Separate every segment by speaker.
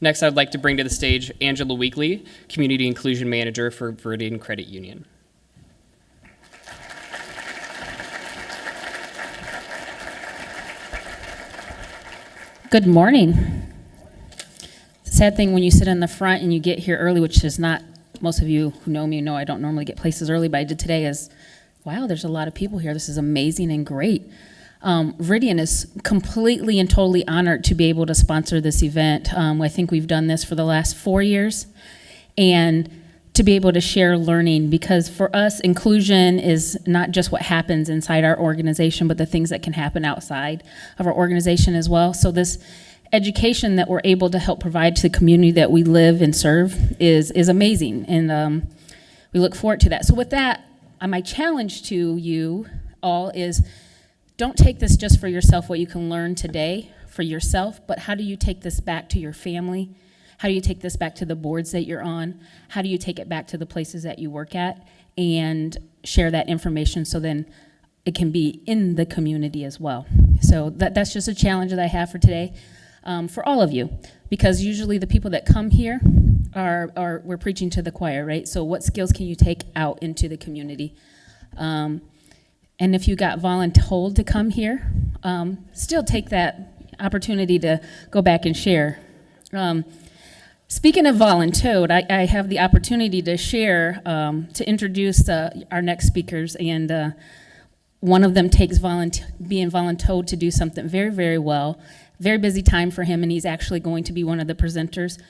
Speaker 1: Next, I'd like to bring to the stage Angela Weekly, Community Inclusion Manager for Viridian Credit Union.
Speaker 2: Good morning. Sad thing when you sit in the front and you get here early, which is not, most of you who know me know I don't normally get places early, but I did today, is, wow, there's a lot of people here. This is amazing and great. Viridian is completely and totally honored to be able to sponsor this event. I think we've done this for the last 4 years, and to be able to share learning, because for us, inclusion is not just what happens inside our organization, but the things that can happen outside of our organization as well. So this education that we're able to help provide to the community that we live and serve is amazing, and we look forward to that. So with that, my challenge to you all is, don't take this just for yourself, what you can learn today for yourself, but how do you take this back to your family? How do you take this back to the boards that you're on? How do you take it back to the places that you work at and share that information so then it can be in the community as well? So that's just a challenge that I have for today for all of you, because usually the people that come here we're preaching to the choir, right? So what skills can you take out into the community? And if you got voluntold to come here, still take that opportunity to go back and share. Speaking of voluntold, I have the opportunity to share, to introduce our next speakers, and one of them takes being voluntold to do something very, very well. Very busy time for him, and he's actually going to be one of the presenters.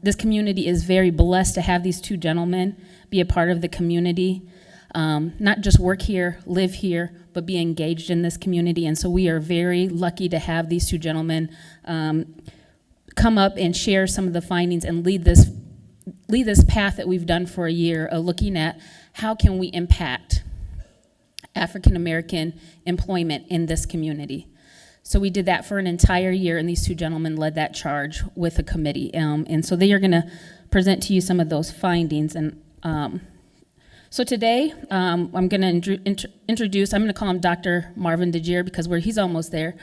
Speaker 2: This community is very blessed to have these two gentlemen be a part of the community. Not just work here, live here, but be engaged in this community. And so we are very lucky to have these two gentlemen come up and share some of the findings and lead this path that we've done for a year, looking at how can we impact African American employment in this community. So we did that for an entire year, and these two gentlemen led that charge with a committee. And so they are going to present to you some of those findings. And so today, I'm going to introduce, I'm going to call him Dr. Marvin DeJear, because he's almost there.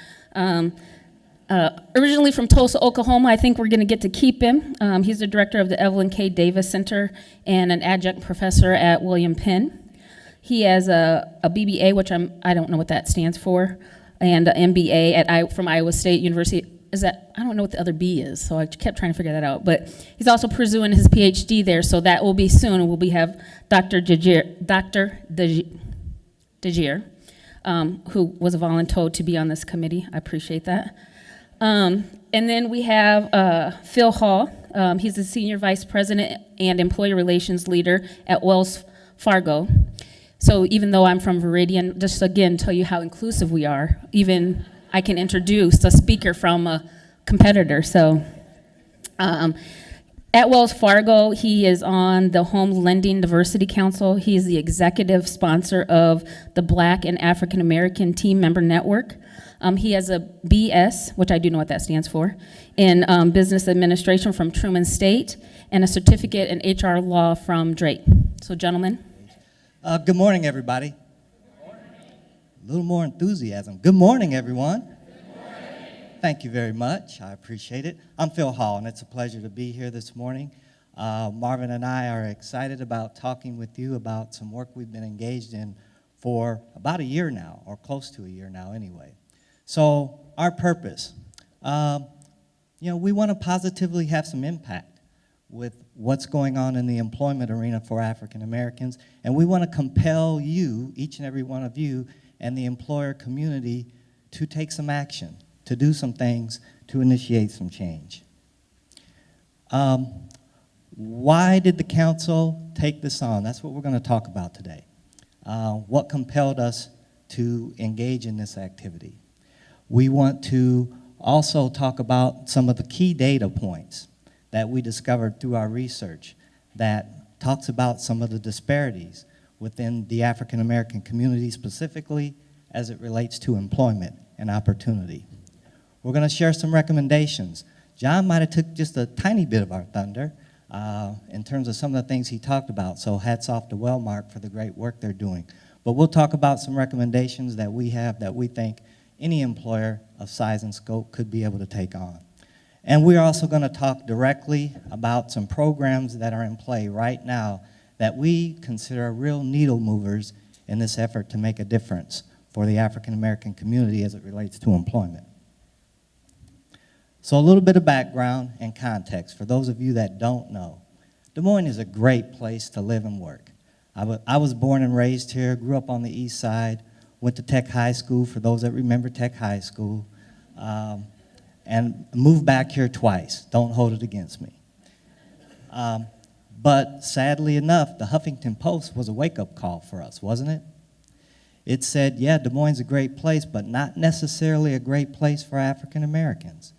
Speaker 2: Originally from Tulsa, Oklahoma, I think we're going to get to keep him. He's the director of the Evelyn K. Davis Center and an adjunct professor at William Penn. He has a BBA, which I don't know what that stands for, and an MBA from Iowa State University. I don't know what the other B is, so I kept trying to figure that out. But he's also pursuing his PhD there, so that will be soon. We'll have Dr. DeJear, who was voluntold to be on this committee. I appreciate that. And then we have Phil Hall. He's the Senior Vice President and Employee Relations Leader at Wells Fargo. So even though I'm from Viridian, just again tell you how inclusive we are, even I can introduce a speaker from a competitor. So at Wells Fargo, he is on the Home Lending Diversity Council. He is the executive sponsor of the Black and African American Team Member Network. He has a BS, which I do know what that stands for, in business administration from Truman State, and a certificate in HR law from Drake. So gentlemen.
Speaker 3: Good morning, everybody. A little more enthusiasm. Good morning, everyone. Good morning. Thank you very much. I appreciate it. I'm Phil Hall, and it's a pleasure to be here this morning. Marvin and I are excited about talking with you about some work we've been engaged in for about a year now, or close to a year now anyway. So our purpose, we want to positively have some impact with what's going on in the employment arena for African Americans, and we want to compel you, each and every one of you, and the employer community to take some action, to do some things, to initiate some change. Why did the council take this on? That's what we're going to talk about today. What compelled us to engage in this activity? We want to also talk about some of the key data points that we discovered through our research that talks about some of the disparities within the African American community, specifically as it relates to employment and opportunity. We're going to share some recommendations. John might have took just a tiny bit of our thunder in terms of some of the things he talked about, so hats off to Wellmark for the great work they're doing. But we'll talk about some recommendations that we have that we think any employer of size and scope could be able to take on. And we're also going to talk directly about some programs that are in play right now that we consider real needle movers in this effort to make a difference for the African American community as it relates to employment. So a little bit of background and context for those of you that don't know. Des Moines is a great place to live and work. I was born and raised here, grew up on the east side, went to Tech High School, for those that remember Tech High School, and moved back here twice. Don't hold it against me. But sadly enough, the Huffington Post was a wake-up call for us, wasn't it? It said, yeah, Des Moines is a great place, but not necessarily a great place for African Americans.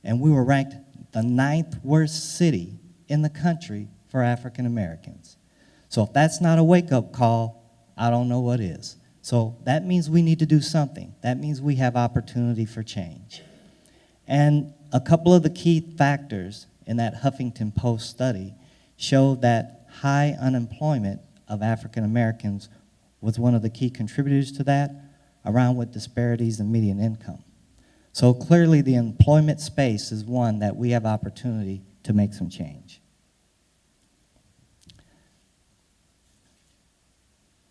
Speaker 3: And we were ranked the 9th worst city in the country for African Americans. So if that's not a wake-up call, I don't know what is. So that means we need to do something. That means we have opportunity for change. And a couple of the key factors in that Huffington Post study showed that high unemployment of African Americans was one of the key contributors to that, around with disparities in median income. So clearly the employment space is one that we have opportunity to make some change.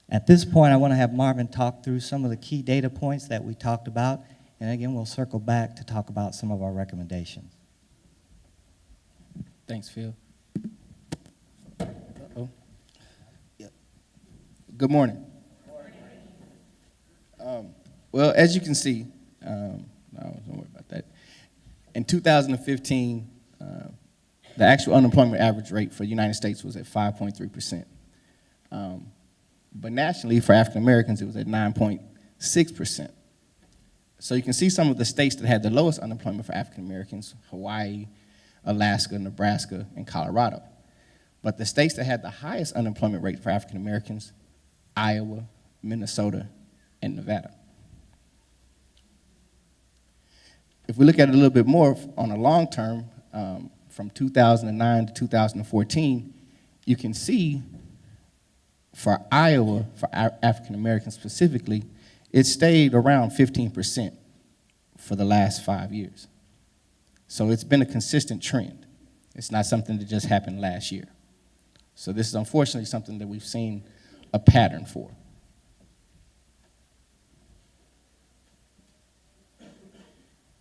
Speaker 3: At this point, I want to have Marvin talk through some of the key data points that we talked about, and again, we'll circle back to talk about some of our recommendations.
Speaker 4: Thanks, Phil. Uh-oh. Yep. Good morning. Well, as you can see, no, don't worry about that. In 2015, the actual unemployment average rate for the United States was at 5.3%. But nationally, for African Americans, it was at 9.6%. So you can see some of the states that had the lowest unemployment for African Americans: Hawaii, Alaska, Nebraska, and Colorado. But the states that had the highest unemployment rate for African Americans: Iowa, Minnesota, and Nevada. If we look at it a little bit more on a long term, from 2009 to 2014, you can see for Iowa, for African Americans specifically, it stayed around 15% for the last 5 years. So it's been a consistent trend. It's not something that just happened last year. So this is unfortunately something that we've seen a pattern for.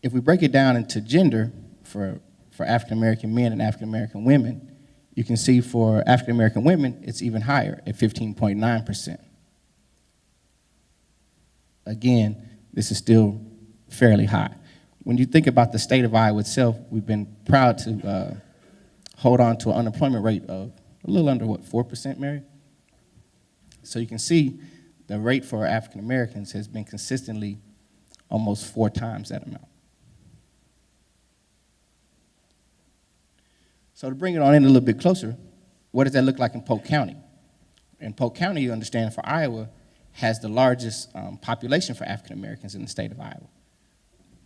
Speaker 4: If we break it down into gender for African American men and African American women, you can see for African American women, it's even higher at 15.9%. Again, this is still fairly high. When you think about the state of Iowa itself, we've been proud to hold on to an unemployment rate of a little under, 4%, Mary? So you can see the rate for African Americans has been consistently almost 4 times that amount. So to bring it on in a little bit closer, what does that look like in Polk County? In Polk County, you understand, for Iowa, has the largest population for African Americans in the state of Iowa.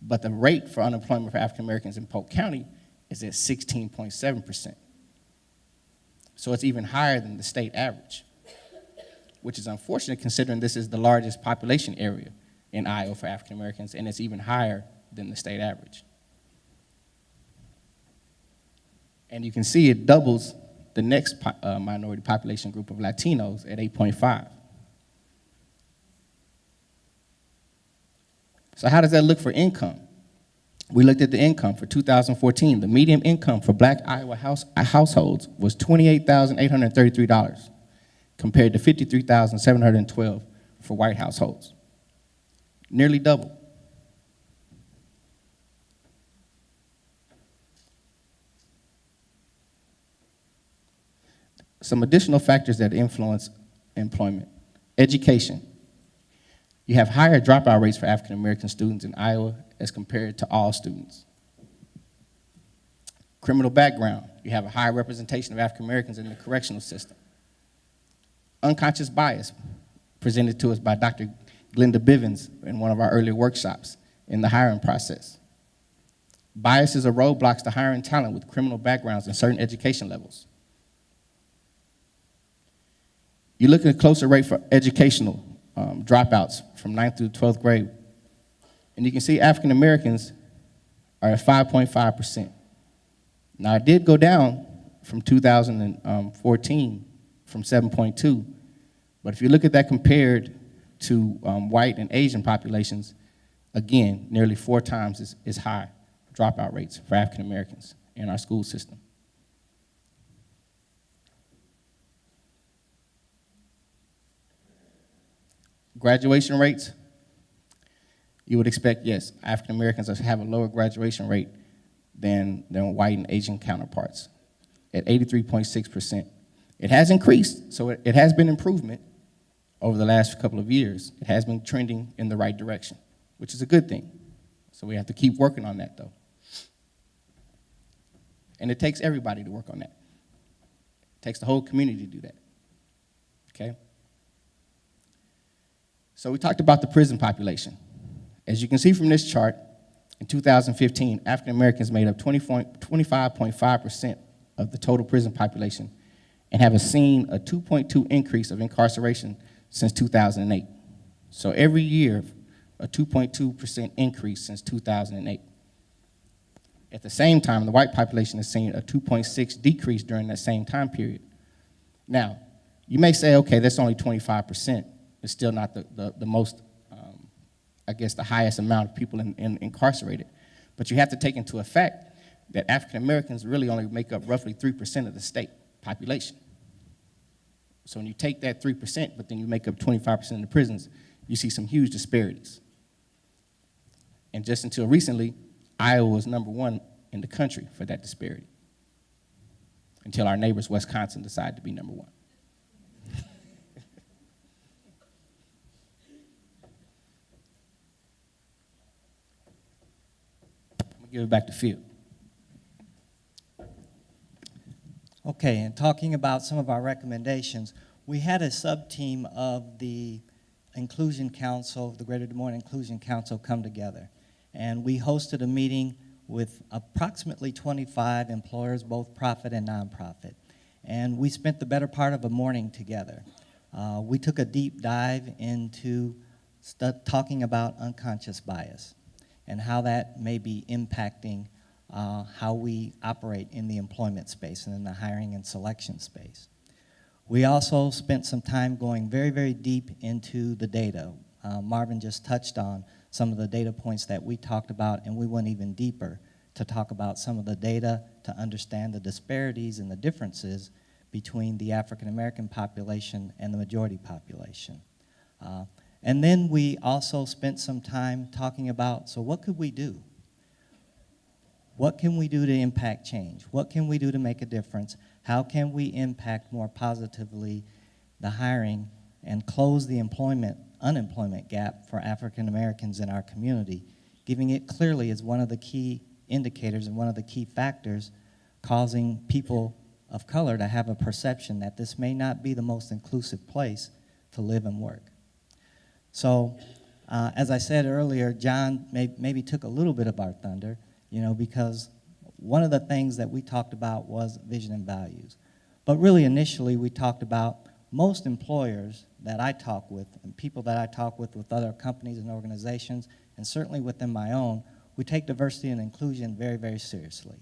Speaker 4: But the rate for unemployment for African Americans in Polk County is at 16.7%. So it's even higher than the state average, which is unfortunate considering this is the largest population area in Iowa for African Americans, and it's even higher than the state average. And you can see it doubles the next minority population group of Latinos at 8.5. So how does that look for income? We looked at the income for 2014. The median income for Black Iowa households was $28,833 compared to $53,712 for white households. Nearly double. Some additional factors that influence employment. Education. You have higher dropout rates for African American students in Iowa as compared to all students. Criminal background. You have a higher representation of African Americans in the correctional system. Unconscious bias, presented to us by Dr. Glenda Bivens in one of our earlier workshops in the hiring process. Biases are roadblocks to hiring talent with criminal backgrounds and certain education levels. You look at a closer rate for educational dropouts from 9th through 12th grade, and you can see African Americans are at 5.5%. Now, it did go down from 2014 from 7.2, but if you look at that compared to white and Asian populations, again, nearly 4 times as high dropout rates for African Americans in our school system. Graduation rates, you would expect, yes, African Americans have a lower graduation rate than white and Asian counterparts at 83.6%. It has increased, so it has been improvement over the last couple of years. It has been trending in the right direction, which is a good thing. So we have to keep working on that, though. And it takes everybody to work on that. It takes the whole community to do that, okay? So we talked about the prison population. As you can see from this chart, in 2015, African Americans made up 25.5% of the total prison population and have seen a 2.2 increase of incarceration since 2008. So every year, a 2.2% increase since 2008. At the same time, the white population has seen a 2.6 decrease during that same time period. Now, you may say, okay, that's only 25%. It's still not the most, I guess, the highest amount of people incarcerated. But you have to take into effect that African Americans really only make up roughly 3% of the state population. So when you take that 3%, but then you make up 25% of the prisons, you see some huge disparities. And just until recently, Iowa was #1 in the country for that disparity, until our neighbors, Wisconsin, decided to be #1. Give it back to Phil.
Speaker 3: Okay, and talking about some of our recommendations, we had a sub-team of the Inclusion Council, the Greater Des Moines Inclusion Council, come together. And we hosted a meeting with approximately 25 employers, both profit and nonprofit. And we spent the better part of a morning together. We took a deep dive into talking about unconscious bias and how that may be impacting how we operate in the employment space and in the hiring and selection space. We also spent some time going very, very deep into the data. Marvin just touched on some of the data points that we talked about, and we went even deeper to talk about some of the data to understand the disparities and the differences between the African American population and the majority population. And then we also spent some time talking about, so what could we do? What can we do to impact change? What can we do to make a difference? How can we impact more positively the hiring and close the unemployment gap for African Americans in our community, giving it clearly as one of the key indicators and one of the key factors causing people of color to have a perception that this may not be the most inclusive place to live and work. So, as I said earlier, John maybe took a little bit of our thunder, because one of the things that we talked about was vision and values. But really initially we talked about most employers that I talk with and people that I talk with other companies and organizations, and certainly within my own, we take diversity and inclusion very, very seriously.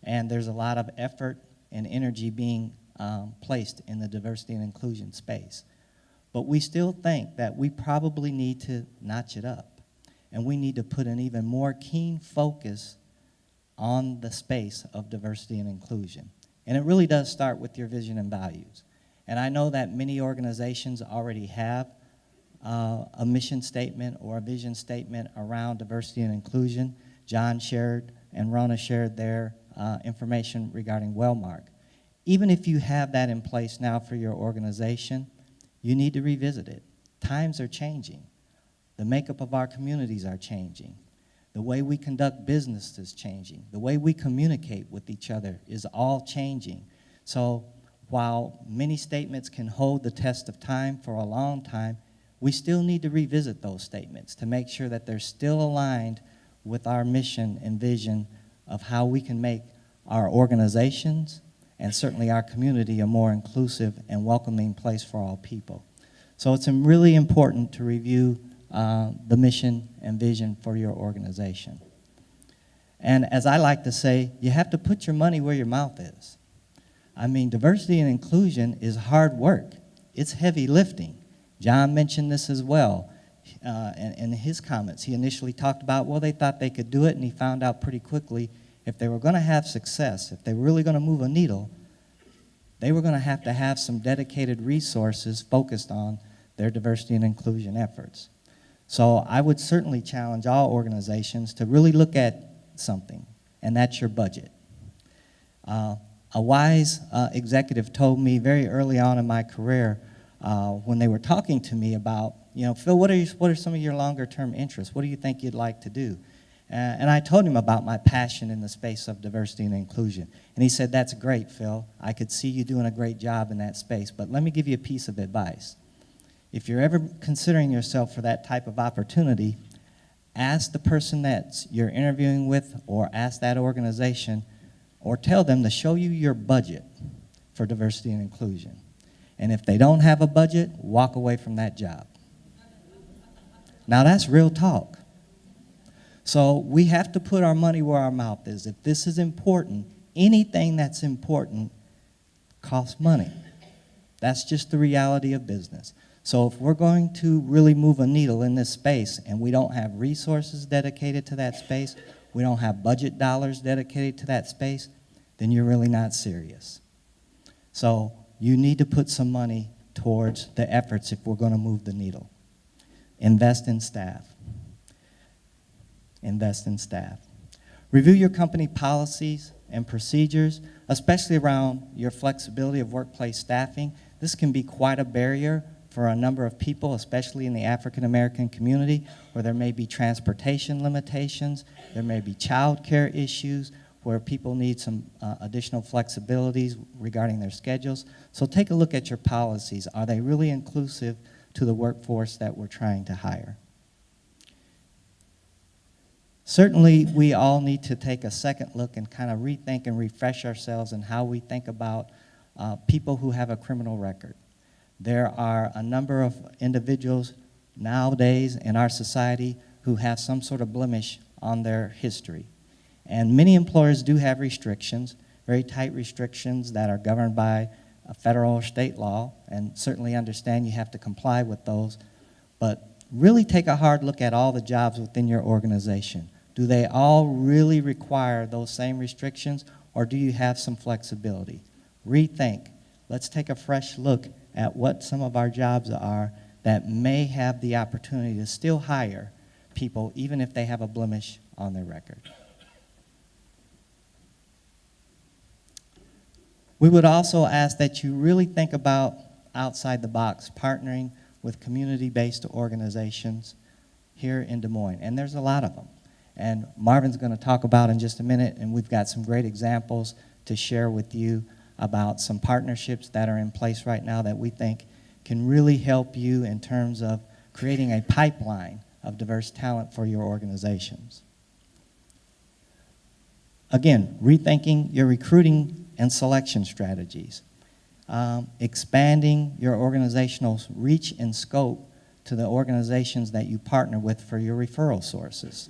Speaker 3: And there's a lot of effort and energy being placed in the diversity and inclusion space. But we still think that we probably need to notch it up. And we need to put an even more keen focus on the space of diversity and inclusion. And it really does start with your vision and values. And I know that many organizations already have a mission statement or a vision statement around diversity and inclusion. John shared and Rona shared their information regarding Wellmark. Even if you have that in place now for your organization, you need to revisit it. Times are changing. The makeup of our communities are changing. The way we conduct business is changing. The way we communicate with each other is all changing. So while many statements can hold the test of time for a long time, we still need to revisit those statements to make sure that they're still aligned with our mission and vision of how we can make our organizations and certainly our community a more inclusive and welcoming place for all people. So it's really important to review the mission and vision for your organization. And as I like to say, you have to put your money where your mouth is. I mean, diversity and inclusion is hard work. It's heavy lifting. John mentioned this as well in his comments. He initially talked about, well, they thought they could do it, and he found out pretty quickly if they were going to have success, if they were really going to move a needle, they were going to have some dedicated resources focused on their diversity and inclusion efforts. So I would certainly challenge all organizations to really look at something, and that's your budget. A wise executive told me very early on in my career when they were talking to me about, Phil, what are some of your longer term interests? What do you think you'd like to do? And I told him about my passion in the space of diversity and inclusion. And he said, that's great, Phil. I could see you doing a great job in that space, but let me give you a piece of advice. If you're ever considering yourself for that type of opportunity, ask the person that you're interviewing with, or ask that organization, or tell them to show you your budget for diversity and inclusion. And if they don't have a budget, walk away from that job. Now that's real talk. So we have to put our money where our mouth is. If this is important, anything that's important costs money. That's just the reality of business. So if we're going to really move a needle in this space and we don't have resources dedicated to that space, we don't have budget dollars dedicated to that space, then you're really not serious. So you need to put some money towards the efforts if we're going to move the needle. Invest in staff. Invest in staff. Review your company policies and procedures, especially around your flexibility of workplace staffing. This can be quite a barrier for a number of people, especially in the African American community, where there may be transportation limitations, there may be child care issues, where people need some additional flexibilities regarding their schedules. So take a look at your policies. Are they really inclusive to the workforce that we're trying to hire? Certainly, we all need to take a second look and kind of rethink and refresh ourselves in how we think about people who have a criminal record. There are a number of individuals nowadays in our society who have some sort of blemish on their history. And many employers do have restrictions, very tight restrictions that are governed by a federal or state law, and certainly understand you have to comply with those. But really take a hard look at all the jobs within your organization. Do they all really require those same restrictions, or do you have some flexibility? Rethink. Let's take a fresh look at what some of our jobs are that may have the opportunity to still hire people even if they have a blemish on their record. We would also ask that you really think about outside the box, partnering with community-based organizations here in Des Moines, and there's a lot of them. And Marvin's going to talk about in just a minute, and we've got some great examples to share with you about some partnerships that are in place right now that we think can really help you in terms of creating a pipeline of diverse talent for your organizations. Again, rethinking your recruiting and selection strategies. Expanding your organizational reach and scope to the organizations that you partner with for your referral sources.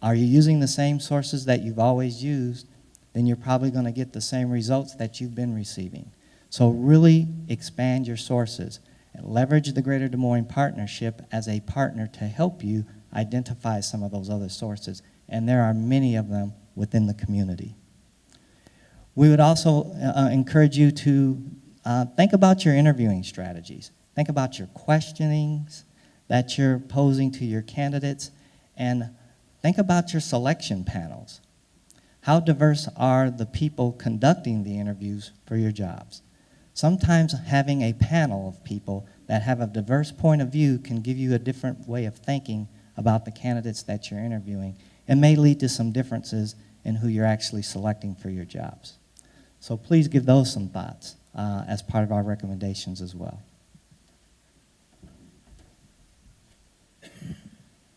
Speaker 3: Are you using the same sources that you've always used? Then you're probably going to get the same results that you've been receiving. So really expand your sources and leverage the Greater Des Moines Partnership as a partner to help you identify some of those other sources. And there are many of them within the community. We would also encourage you to think about your interviewing strategies. Think about your questionings that you're posing to your candidates, and think about your selection panels. How diverse are the people conducting the interviews for your jobs? Sometimes having a panel of people that have a diverse point of view can give you a different way of thinking about the candidates that you're interviewing, and may lead to some differences in who you're actually selecting for your jobs. So please give those some thoughts as part of our recommendations as well.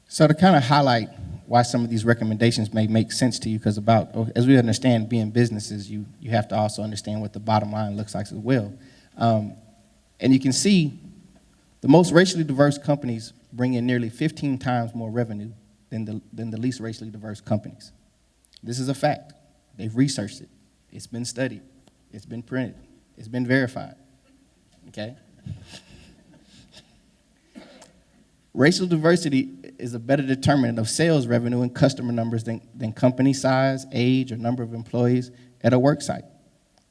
Speaker 4: So to kind of highlight why some of these recommendations may make sense to you, because as we understand being businesses, you have to also understand what the bottom line looks like as well. And you can see the most racially diverse companies bring in nearly 15 times more revenue than the least racially diverse companies. This is a fact. They've researched it. It's been studied. It's been printed. It's been verified. Okay? Racial diversity is a better determinant of sales revenue and customer numbers than company size, age, or number of employees at a work site.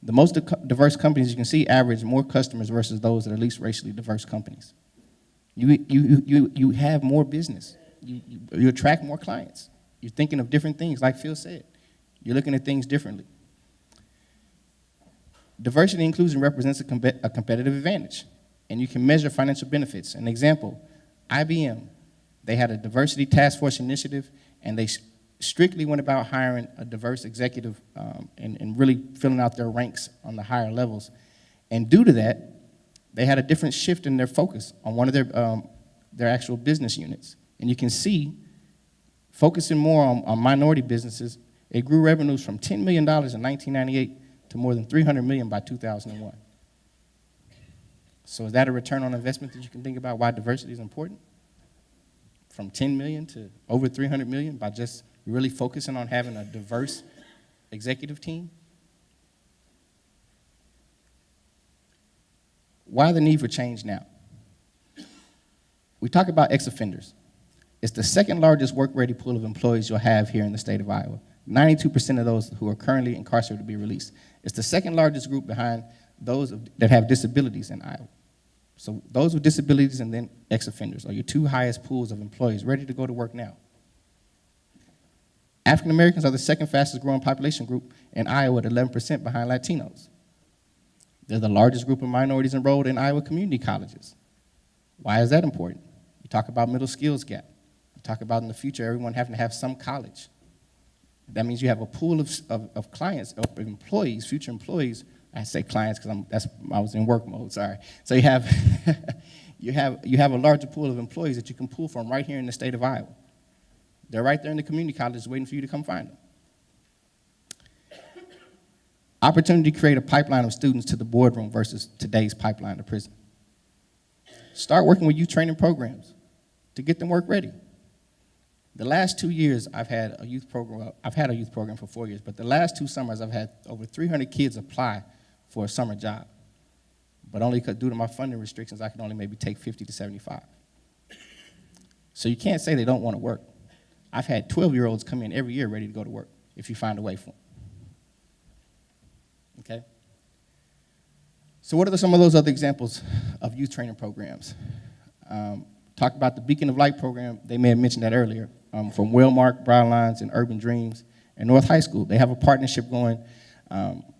Speaker 4: The most diverse companies you can see average more customers versus those that are least racially diverse companies. You have more business. You attract more clients. You're thinking of different things, like Phil said. You're looking at things differently. Diversity and inclusion represents a competitive advantage, and you can measure financial benefits. An example, IBM, they had a diversity task force initiative, and they strictly went about hiring a diverse executive and really filling out their ranks on the higher levels. And due to that, they had a different shift in their focus on one of their actual business units. And you can see, focusing more on minority businesses, it grew revenues from $10 million in 1998 to more than $300 million by 2001. So is that a return on investment that you can think about why diversity is important? From 10 million to over 300 million by just really focusing on having a diverse executive team? Why the need for change now? We talk about ex-offenders. It's the second largest work-ready pool of employees you'll have here in the state of Iowa. 92% of those who are currently incarcerated will be released. It's the second largest group behind those that have disabilities in Iowa. So those with disabilities and then ex-offenders are your two highest pools of employees ready to go to work now. African Americans are the second fastest growing population group in Iowa at 11% behind Latinos. They're the largest group of minorities enrolled in Iowa community colleges. Why is that important? You talk about middle skills gap. You talk about in the future everyone having to have some college. That means you have a pool of clients, of employees, future employees. I say clients because I was in work mode, sorry. So you have, you have a larger pool of employees that you can pull from right here in the state of Iowa. They're right there in the community colleges waiting for you to come find them. Opportunity to create a pipeline of students to the boardroom versus today's pipeline to prison. Start working with youth training programs to get them work ready. The last 2 years, I've had a youth program for 4 years, but the last 2 summers, I've had over 300 kids apply for a summer job. But only due to my funding restrictions, I can only maybe take 50 to 75. So you can't say they don't want to work. I've had 12-year-olds come in every year ready to go to work if you find a way for them. Okay? So what are some of those other examples of youth training programs? Talk about the Beacon of Light program. They may have mentioned that earlier. From Wellmark, Broadlines, and Urban Dreams, and North High School. They have a partnership going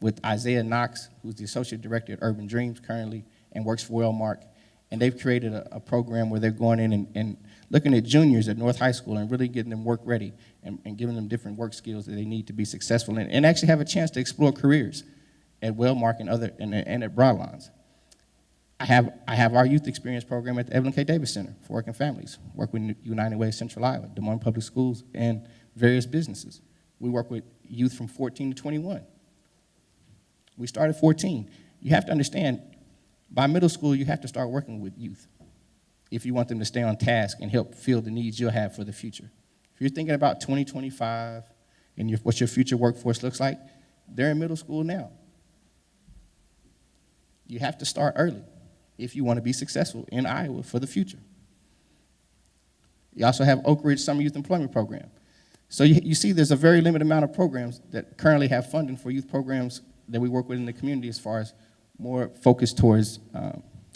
Speaker 4: with Isaiah Knox, who's the Associate Director at Urban Dreams currently and works for Wellmark. And they've created a program where they're going in and looking at juniors at North High School and really getting them work ready and giving them different work skills that they need to be successful in and actually have a chance to explore careers at Wellmark and at Broadlines. I have our youth experience program at the Evelyn K. Davis Center for Working Families. Work with United Way of Central Iowa, Des Moines Public Schools, and various businesses. We work with youth from 14 to 21. We start at 14. You have to understand, by middle school, you have to start working with youth if you want them to stay on task and help fill the needs you'll have for the future. If you're thinking about 2025 and what your future workforce looks like, they're in middle school now. You have to start early if you want to be successful in Iowa for the future. You also have Oak Ridge Summer Youth Employment Program. So you see there's a very limited amount of programs that currently have funding for youth programs that we work with in the community as far as more focused towards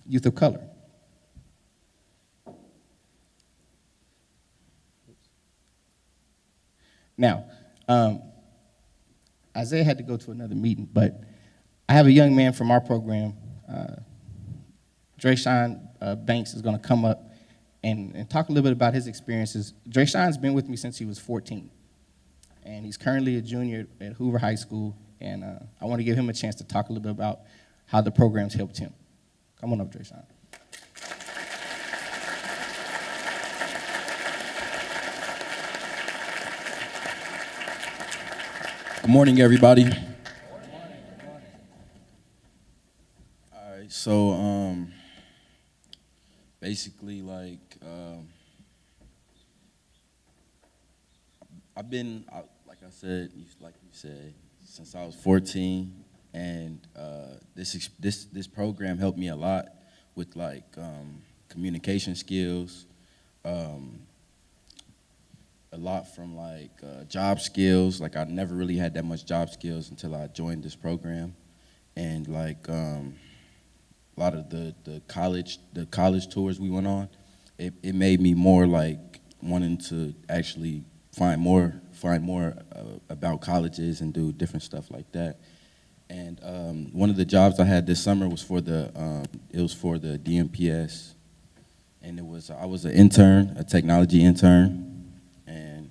Speaker 4: youth of color. Now, Isaiah had to go to another meeting, but I have a young man from our program, DeJear Banks, is going to come up and talk a little bit about his experiences. DeJear's been with me since he was 14, and he's currently a junior at Hoover High School, and I want to give him a chance to talk a little bit about how the programs helped him. Come on up, DeJear.
Speaker 5: Good morning, everybody. All right, so basically, like, I've been, like I said, like you said, since I was 14, and this program helped me a lot with like communication skills, a lot from like job skills. Like I never really had that much job skills until I joined this program, and like a lot of the college tours we went on, it made me more like wanting to actually find more about colleges and do different stuff like that. And one of the jobs I had this summer was for the DMPS, and I was an intern, a technology intern, and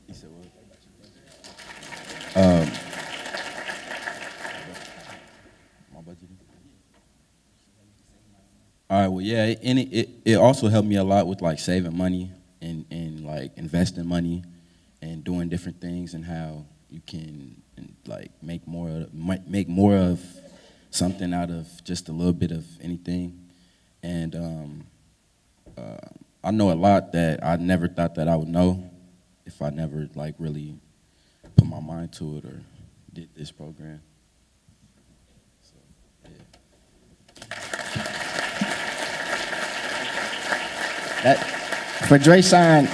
Speaker 5: he said what? My budget. All right, well, yeah, and it also helped me a lot with like saving money and like investing money and doing different things, and how you can like make more of something out of just a little bit of anything. And I know a lot that I never thought that I would know if I never like really put my mind to it or did this program. So, yeah.
Speaker 4: That, for DeJear,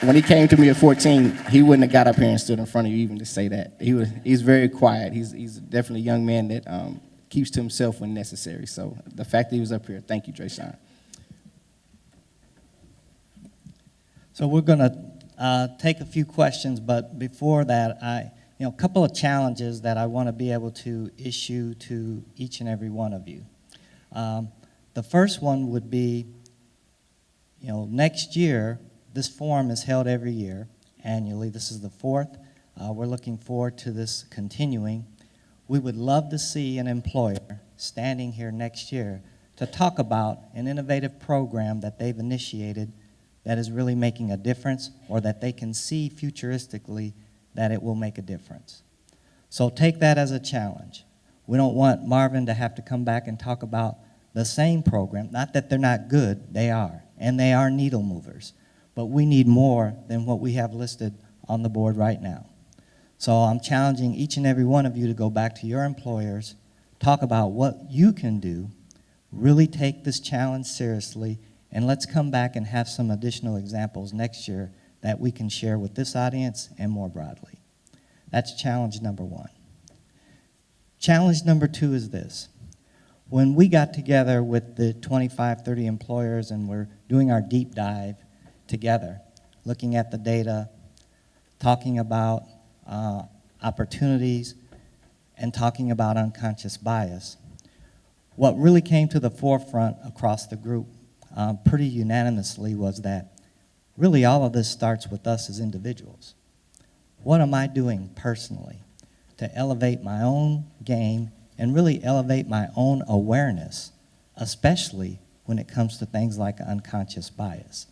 Speaker 4: when he came to me at 14, he wouldn't have got up here and stood in front of you even to say that. He's very quiet. He's definitely a young man that keeps to himself when necessary. So the fact that he was up here, thank you, DeJear.
Speaker 3: So we're going to take a few questions, but before that, a couple of challenges that I want to be able to issue to each and every one of you. The first one would be, next year, this forum is held every year, annually. This is the fourth. We're looking forward to this continuing. We would love to see an employer standing here next year to talk about an innovative program that they've initiated that is really making a difference, or that they can see futuristically that it will make a difference. So take that as a challenge. We don't want Marvin to have to come back and talk about the same program. Not that they're not good, they are, and they are needle movers. But we need more than what we have listed on the board right now. So I'm challenging each and every one of you to go back to your employers, talk about what you can do, really take this challenge seriously, and let's come back and have some additional examples next year that we can share with this audience and more broadly. That's challenge number one. Challenge number two is this. When we got together with the 25, 30 employers and we're doing our deep dive together, looking at the data, talking about opportunities, and talking about unconscious bias, what really came to the forefront across the group pretty unanimously was that really all of this starts with us as individuals. What am I doing personally to elevate my own game and really elevate my own awareness, especially when it comes to things like unconscious bias?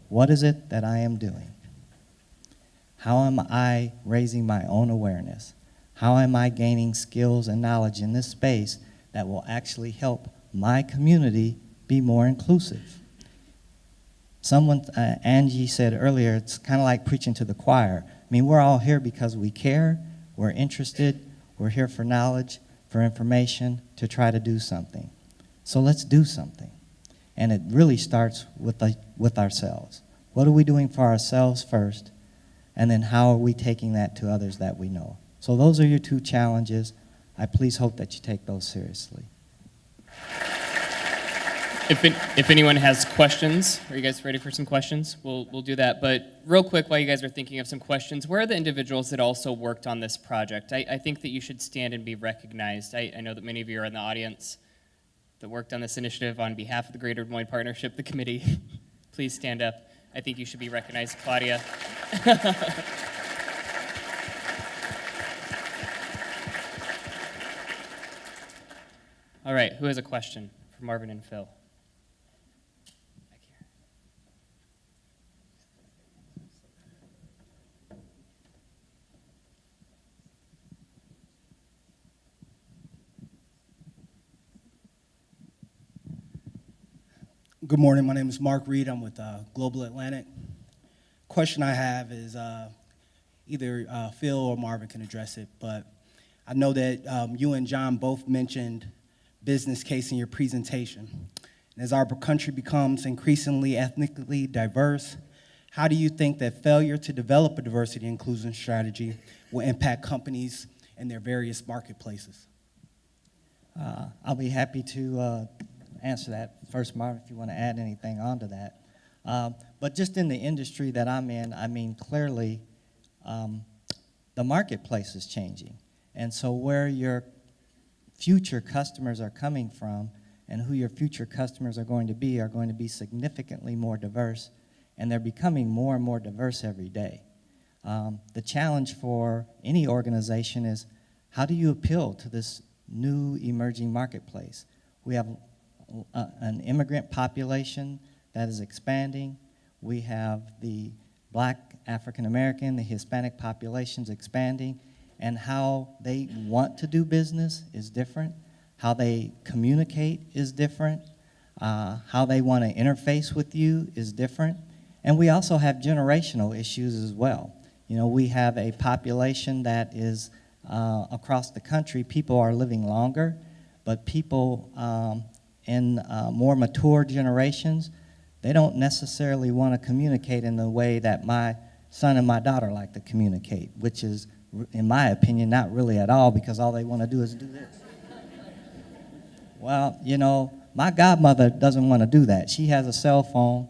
Speaker 3: What is it that I am doing? How am I raising my own awareness? How am I gaining skills and knowledge in this space that will actually help my community be more inclusive? Someone, Angie said earlier, it's kind of like preaching to the choir. I mean, we're all here because we care, we're interested, we're here for knowledge, for information, to try to do something. So let's do something. And it really starts with ourselves. What are we doing for ourselves first? And then how are we taking that to others that we know? So those are your two challenges. I please hope that you take those seriously.
Speaker 1: If anyone has questions, are you guys ready for some questions? We'll do that. But real quick, while you guys are thinking of some questions, where are the individuals that also worked on this project? I think that you should stand and be recognized. I know that many of you are in the audience that worked on this initiative on behalf of the Greater Des Moines Partnership, the committee. Please stand up. I think you should be recognized. Claudia. All right, who has a question for Marvin and Phil? Back here.
Speaker 6: Good morning. My name is Mark Reed. I'm with Global Atlantic. Question I have is either Phil or Marvin can address it, but I know that you and John both mentioned business case in your presentation. And as our country becomes increasingly ethnically diverse, how do you think that failure to develop a diversity inclusion strategy will impact companies and their various marketplaces?
Speaker 3: I'll be happy to answer that. First, Marvin, if you want to add anything onto that. But just in the industry that I'm in, I mean, clearly the marketplace is changing. And so where your future customers are coming from and who your future customers are going to be significantly more diverse, and they're becoming more and more diverse every day. The challenge for any organization is, how do you appeal to this new emerging marketplace? We have an immigrant population that is expanding. We have the Black, African American, the Hispanic populations expanding, and how they want to do business is different. How they communicate is different. How they want to interface with you is different. And we also have generational issues as well. You know, we have a population that is across the country, people are living longer, but people in more mature generations, they don't necessarily want to communicate in the way that my son and my daughter like to communicate, which is, in my opinion, not really at all, because all they want to do is do this. Well, you know, my godmother doesn't want to do that. She has a cell phone.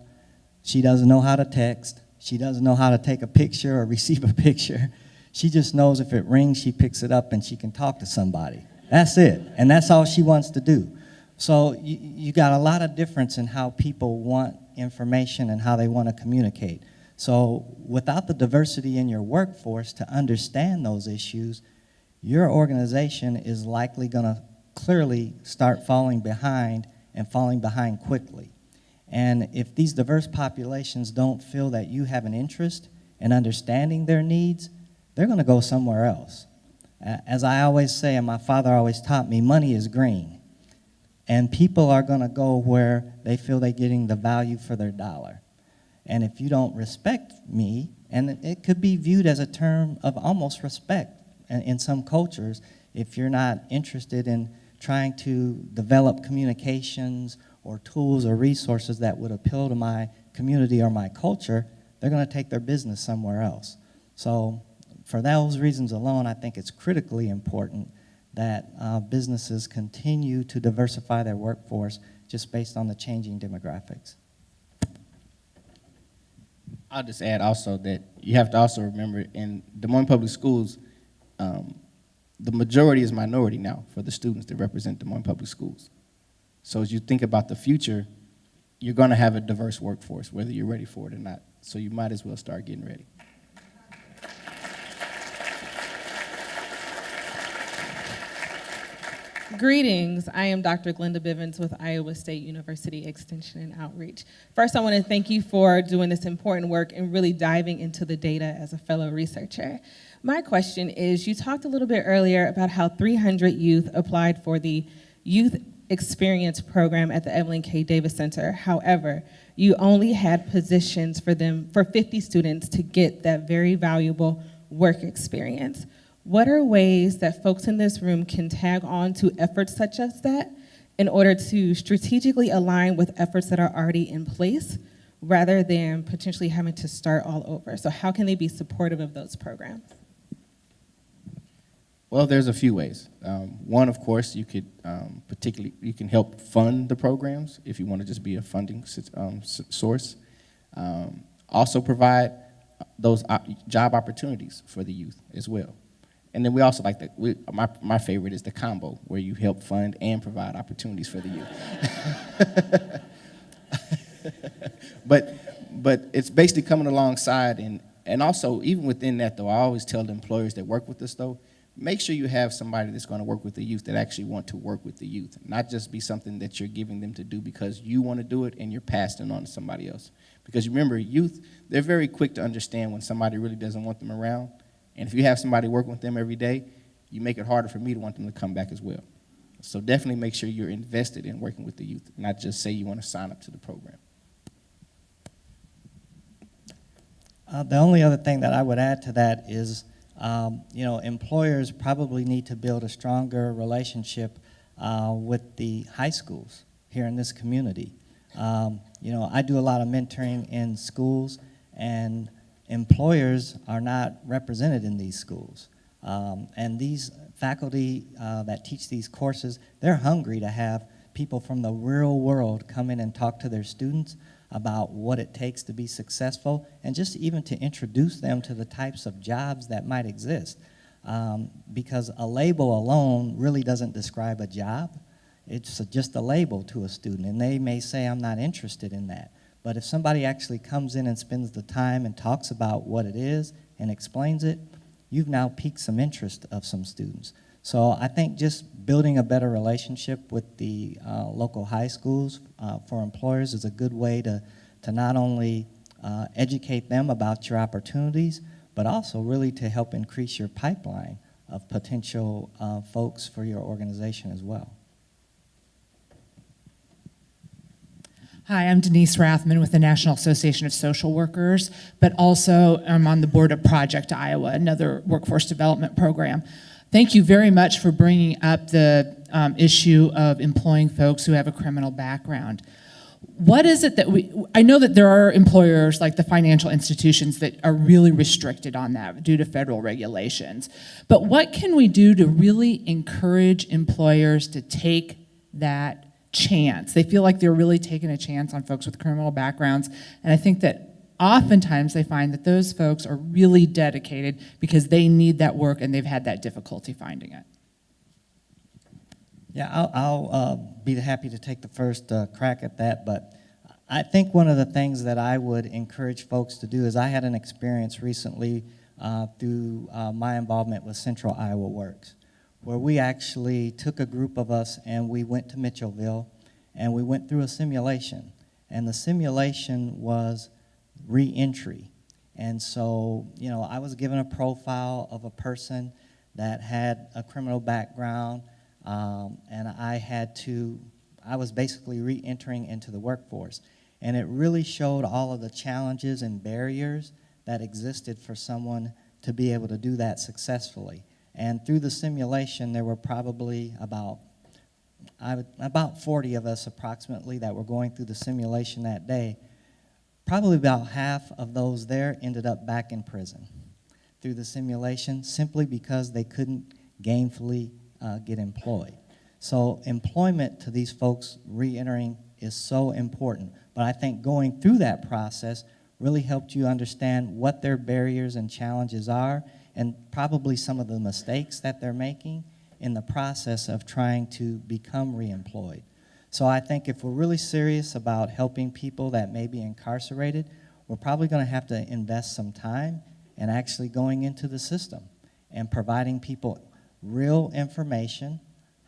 Speaker 3: She doesn't know how to text. She doesn't know how to take a picture or receive a picture. She just knows if it rings, she picks it up and she can talk to somebody. That's it. And that's all she wants to do. So you got a lot of difference in how people want information and how they want to communicate. So without the diversity in your workforce to understand those issues, your organization is likely going to clearly start falling behind and falling behind quickly. And if these diverse populations don't feel that you have an interest in understanding their needs, they're going to go somewhere else. As I always say, and my father always taught me, money is green. And people are going to go where they feel they're getting the value for their dollar. And if you don't respect me, and it could be viewed as a term of almost respect in some cultures, if you're not interested in trying to develop communications or tools or resources that would appeal to my community or my culture, they're going to take their business somewhere else. So for those reasons alone, I think it's critically important that businesses continue to diversify their workforce just based on the changing demographics.
Speaker 4: I'll just add also that you have to also remember in Des Moines Public Schools, the majority is minority now for the students that represent Des Moines Public Schools. So as you think about the future, you're going to have a diverse workforce, whether you're ready for it or not. So you might as well start getting ready.
Speaker 7: Greetings. I am Dr. Glenda Bivens with Iowa State University Extension and Outreach. First, I want to thank you for doing this important work and really diving into the data as a fellow researcher. My question is, you talked a little bit earlier about how 300 youth applied for the Youth Experience Program at the Evelyn K. Davis Center. However, you only had positions for 50 students to get that very valuable work experience. What are ways that folks in this room can tag on to efforts such as that in order to strategically align with efforts that are already in place rather than potentially having to start all over? So how can they be supportive of those programs?
Speaker 4: Well, there's a few ways. One, of course, you could you can help fund the programs if you want to just be a funding source. Also provide those job opportunities for the youth as well. And then we also like my favorite is the combo, where you help fund and provide opportunities for the youth. But it's basically coming alongside, and also even within that though, I always tell the employers that work with us though, make sure you have somebody that's going to work with the youth that actually want to work with the youth, not just be something that you're giving them to do because you want to do it and you're passing it on to somebody else. Because remember, youth, they're very quick to understand when somebody really doesn't want them around. And if you have somebody working with them every day, you make it harder for me to want them to come back as well. So definitely make sure you're invested in working with the youth, not just say you want to sign up to the program.
Speaker 3: The only other thing that I would add to that is, employers probably need to build a stronger relationship with the high schools here in this community. I do a lot of mentoring in schools, and employers are not represented in these schools. And these faculty that teach these courses, they're hungry to have people from the real world come in and talk to their students about what it takes to be successful, and just even to introduce them to the types of jobs that might exist. Because a label alone really doesn't describe a job. It's just a label to a student, and they may say, I'm not interested in that. But if somebody actually comes in and spends the time and talks about what it is and explains it, you've now piqued some interest of some students. So I think just building a better relationship with the local high schools for employers is a good way to not only educate them about your opportunities, but also really to help increase your pipeline of potential folks for your organization as well.
Speaker 8: Hi, I'm Denise Rathman with the National Association of Social Workers, but also I'm on the board of Project Iowa, another workforce development program. Thank you very much for bringing up the issue of employing folks who have a criminal background. What is it that I know that there are employers like the financial institutions that are really restricted on that due to federal regulations. But what can we do to really encourage employers to take that chance? They feel like they're really taking a chance on folks with criminal backgrounds. And I think that oftentimes they find that those folks are really dedicated because they need that work and they've had that difficulty finding it.
Speaker 3: Yeah, I'll be happy to take the first crack at that, but I think one of the things that I would encourage folks to do is I had an experience recently through my involvement with Central Iowa Works, where we actually took a group of us and we went to Mitchellville and we went through a simulation. And the simulation was re-entry. And so, I was given a profile of a person that had a criminal background, and I was basically re-entering into the workforce. And it really showed all of the challenges and barriers that existed for someone to be able to do that successfully. And through the simulation, there were probably about 40 of us approximately that were going through the simulation that day. Probably about half of those there ended up back in prison through the simulation simply because they couldn't gainfully get employed. So employment to these folks re-entering is so important. But I think going through that process really helped you understand what their barriers and challenges are, and probably some of the mistakes that they're making in the process of trying to become reemployed. So I think if we're really serious about helping people that may be incarcerated, we're probably going to have to invest some time in actually going into the system and providing people real information,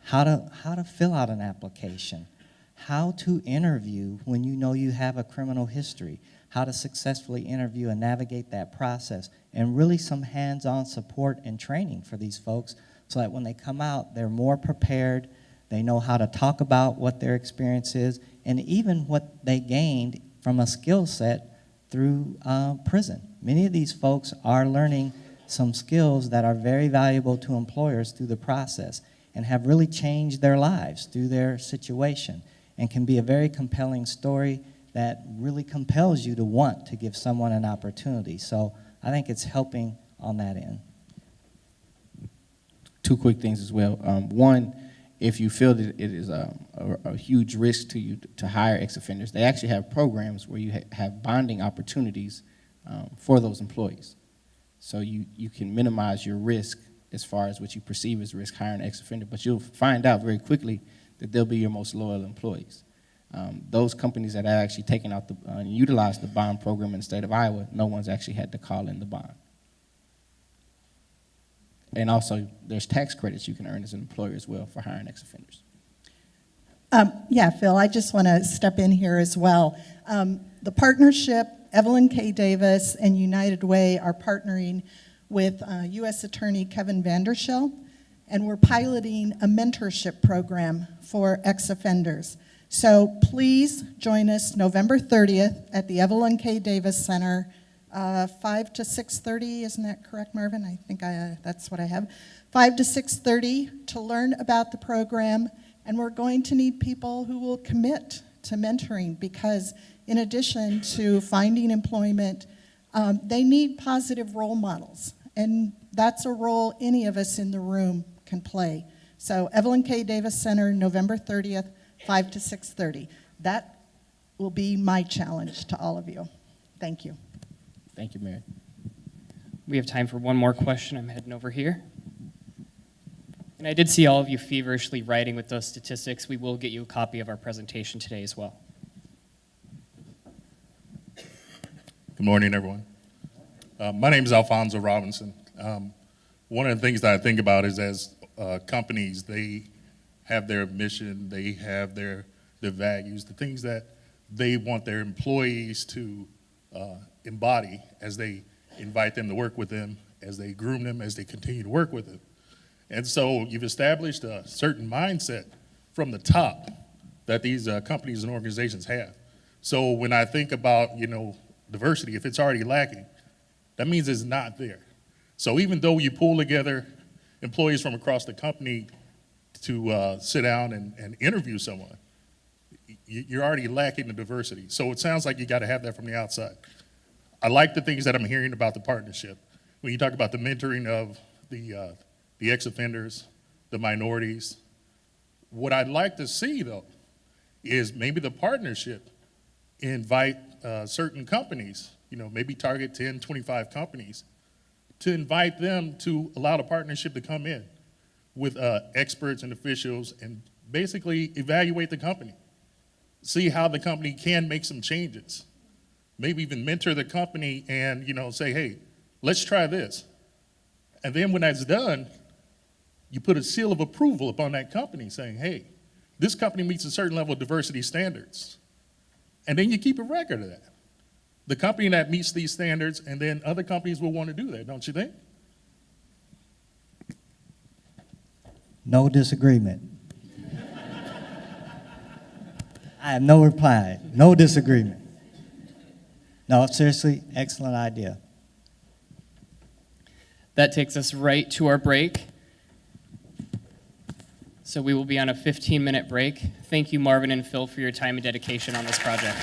Speaker 3: how to fill out an application, how to interview when you know you have a criminal history, how to successfully interview and navigate that process, and really some hands-on support and training for these folks so that when they come out, they're more prepared, they know how to talk about what their experience is, and even what they gained from a skill set through prison. Many of these folks are learning some skills that are very valuable to employers through the process and have really changed their lives through their situation, and can be a very compelling story that really compels you to want to give someone an opportunity. So I think it's helping on that end.
Speaker 4: Two quick things as well. One, if you feel that it is a huge risk to you to hire ex-offenders, they actually have programs where you have bonding opportunities for those employees. So you can minimize your risk as far as what you perceive as risk hiring an ex-offender, but you'll find out very quickly that they'll be your most loyal employees. Those companies that have actually taken out and utilized the bond program in the state of Iowa, no one's actually had to call in the bond. And also, there's tax credits you can earn as an employer as well for hiring ex-offenders.
Speaker 9: Yeah, Phil, I just want to step in here as well. The partnership, Evelyn K. Davis and United Way are partnering with U.S. Attorney Kevin Vandershell and we're piloting a mentorship program for ex-offenders. So please join us November 30th at the Evelyn K. Davis Center, 5 to 6:30, isn't that correct, Marvin? I think that's what I have. 5 to 6:30 to learn about the program, and we're going to need people who will commit to mentoring, because in addition to finding employment, they need positive role models, and that's a role any of us in the room can play. So Evelyn K. Davis Center, November 30th, 5 to 6:30. That will be my challenge to all of you. Thank you.
Speaker 4: Thank you, Mary.
Speaker 1: We have time for one more question. I'm heading over here. And I did see all of you feverishly writing with those statistics. We will get you a copy of our presentation today as well.
Speaker 10: Good morning, everyone. My name is Alfonso Robinson. One of the things that I think about is as companies, they have their mission, they have their values, the things that they want their employees to embody as they invite them to work with them, as they groom them, as they continue to work with them. And so you've established a certain mindset from the top that these companies and organizations have. So when I think about, diversity, if it's already lacking, that means it's not there. So even though you pull together employees from across the company to sit down and interview someone, you're already lacking the diversity. So it sounds like you got to have that from the outside. I like the things that I'm hearing about the partnership. When you talk about the mentoring of the ex-offenders, the minorities, what I'd like to see, though, is maybe the partnership invite certain companies, maybe target 10, 25 companies, to invite them to allow the partnership to come in with experts and officials and basically evaluate the company. See how the company can make some changes. Maybe even mentor the company and, say, hey, let's try this. And then when that's done, you put a seal of approval upon that company saying, hey, this company meets a certain level of diversity standards. And then you keep a record of that. The company that meets these standards, and then other companies will want to do that, don't you think?
Speaker 3: No disagreement. I have no reply. No disagreement. No, seriously, excellent idea.
Speaker 1: That takes us right to our break. So we will be on a 15-minute break. Thank you, Marvin and Phil, for your time and dedication on this project.